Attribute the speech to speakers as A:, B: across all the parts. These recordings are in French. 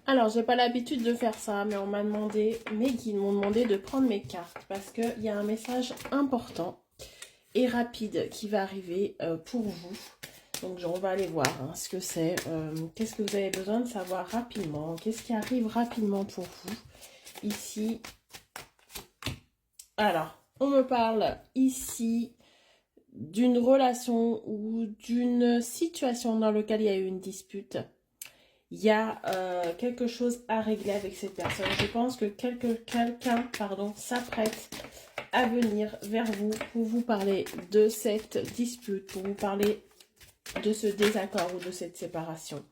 A: Alors, j'ai pas l'habitude de faire ça, mais on m'a demandé, mes guides m'ont demandé de prendre mes cartes parce qu'il y a un message important et rapide qui va arriver pour vous. Donc, on va aller voir ce que c'est. Qu'est-ce que vous avez besoin de savoir rapidement? Qu'est-ce qui arrive rapidement pour vous ici? Alors, on me parle ici d'une relation ou d'une situation dans laquelle il y a eu une dispute. Il y a quelque chose à régler avec cette personne. Je pense que quelqu'un s'apprête à venir vers vous pour vous parler de cette dispute, pour vous parler de ce désaccord ou de cette séparation.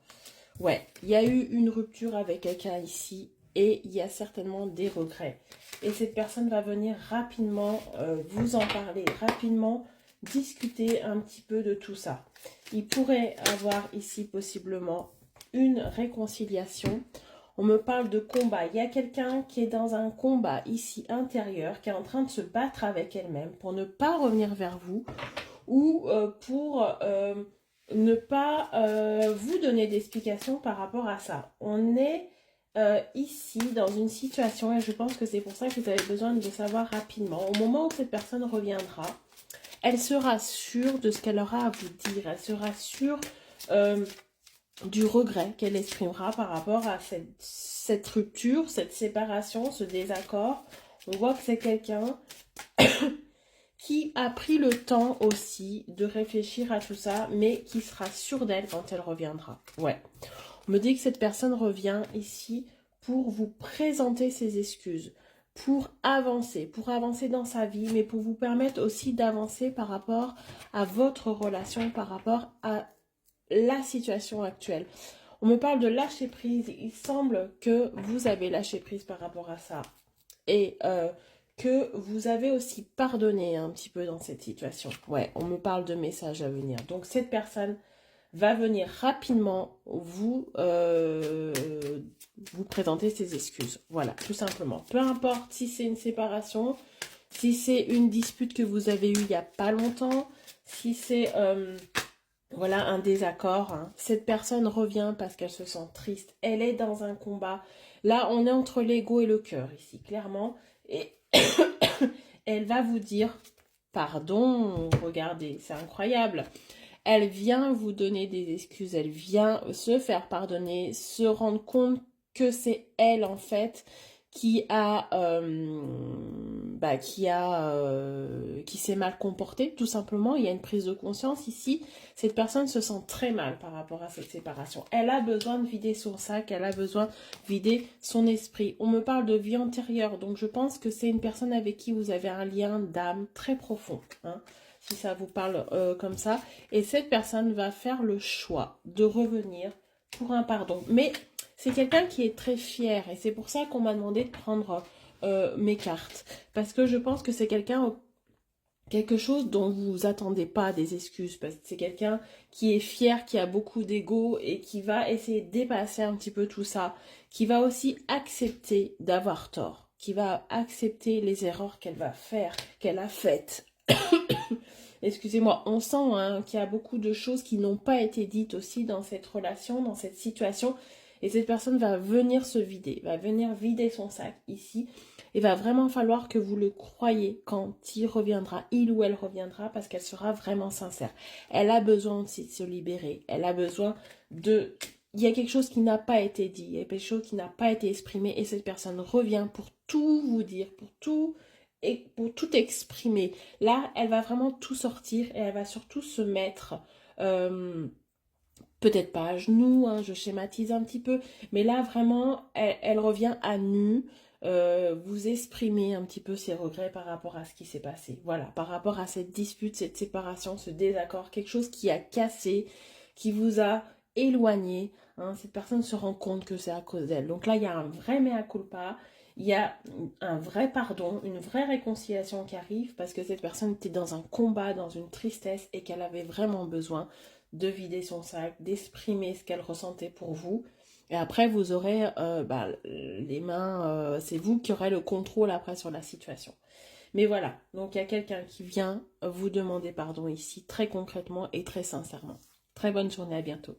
A: Ouais, il y a eu une rupture avec quelqu'un ici et il y a certainement des regrets. Et cette personne va venir rapidement vous en parler, rapidement discuter un petit peu de tout ça. Il pourrait avoir ici possiblement une réconciliation. On me parle de combat. Il y a quelqu'un qui est dans un combat ici intérieur, qui est en train de se battre avec elle-même pour ne pas revenir vers vous ou pour ne pas vous donner d'explications par rapport à ça. On est ici dans une situation et je pense que c'est pour ça que vous avez besoin de le savoir rapidement. Au moment où cette personne reviendra, elle sera sûre de ce qu'elle aura à vous dire. Elle sera sûre du regret qu'elle exprimera par rapport à cette rupture, cette séparation, ce désaccord. On voit que c'est quelqu'un qui a pris le temps aussi de réfléchir à tout ça, mais qui sera sûre d'elle quand elle reviendra. Ouais. On me dit que cette personne revient ici pour vous présenter ses excuses, pour avancer dans sa vie, mais pour vous permettre aussi d'avancer par rapport à votre relation, par rapport à la situation actuelle. On me parle de lâcher prise. Il semble que vous avez lâché prise par rapport à ça. Et que vous avez aussi pardonné un petit peu dans cette situation. Ouais, on me parle de messages à venir. Donc cette personne va venir rapidement vous présenter ses excuses. Voilà, tout simplement. Peu importe si c'est une séparation, si c'est une dispute que vous avez eue il n'y a pas longtemps, si c'est voilà un désaccord. Cette personne revient parce qu'elle se sent triste. Elle est dans un combat. Là, on est entre l'ego et le cœur ici, clairement. Et elle va vous dire, pardon, regardez, c'est incroyable. Elle vient vous donner des excuses, elle vient se faire pardonner, se rendre compte que c'est elle en fait qui s'est mal comportée, tout simplement. Il y a une prise de conscience ici. Cette personne se sent très mal par rapport à cette séparation. Elle a besoin de vider son sac, elle a besoin de vider son esprit. On me parle de vie antérieure, donc je pense que c'est une personne avec qui vous avez un lien d'âme très profond, si ça vous parle comme ça. Et cette personne va faire le choix de revenir pour un pardon. Mais c'est quelqu'un qui est très fier et c'est pour ça qu'on m'a demandé de prendre mes cartes. Parce que je pense que c'est quelque chose dont vous vous attendez pas des excuses. Parce que c'est quelqu'un qui est fier, qui a beaucoup d'ego et qui va essayer de dépasser un petit peu tout ça. Qui va aussi accepter d'avoir tort. Qui va accepter les erreurs qu'elle va faire, qu'elle a faites. Excusez-moi, on sent qu'il y a beaucoup de choses qui n'ont pas été dites aussi dans cette relation, dans cette situation. Et cette personne va venir se vider, va venir vider son sac ici. Il va vraiment falloir que vous le croyez quand il reviendra, il ou elle reviendra, parce qu'elle sera vraiment sincère. Elle a besoin aussi de se libérer. Elle a besoin de... Il y a quelque chose qui n'a pas été dit, il y a quelque chose qui n'a pas été exprimé. Et cette personne revient pour tout vous dire, pour tout exprimer. Là, elle va vraiment tout sortir et elle va surtout se mettre... peut-être pas à genoux, je schématise un petit peu, mais là vraiment, elle revient à nu, vous exprimer un petit peu ses regrets par rapport à ce qui s'est passé. Voilà, par rapport à cette dispute, cette séparation, ce désaccord, quelque chose qui a cassé, qui vous a éloigné. Cette personne se rend compte que c'est à cause d'elle. Donc là, il y a un vrai mea culpa, il y a un vrai pardon, une vraie réconciliation qui arrive parce que cette personne était dans un combat, dans une tristesse et qu'elle avait vraiment besoin de vider son sac, d'exprimer ce qu'elle ressentait pour vous. Et après, vous aurez les mains, c'est vous qui aurez le contrôle après sur la situation. Mais voilà, donc il y a quelqu'un qui vient vous demander pardon ici, très concrètement et très sincèrement. Très bonne journée, à bientôt.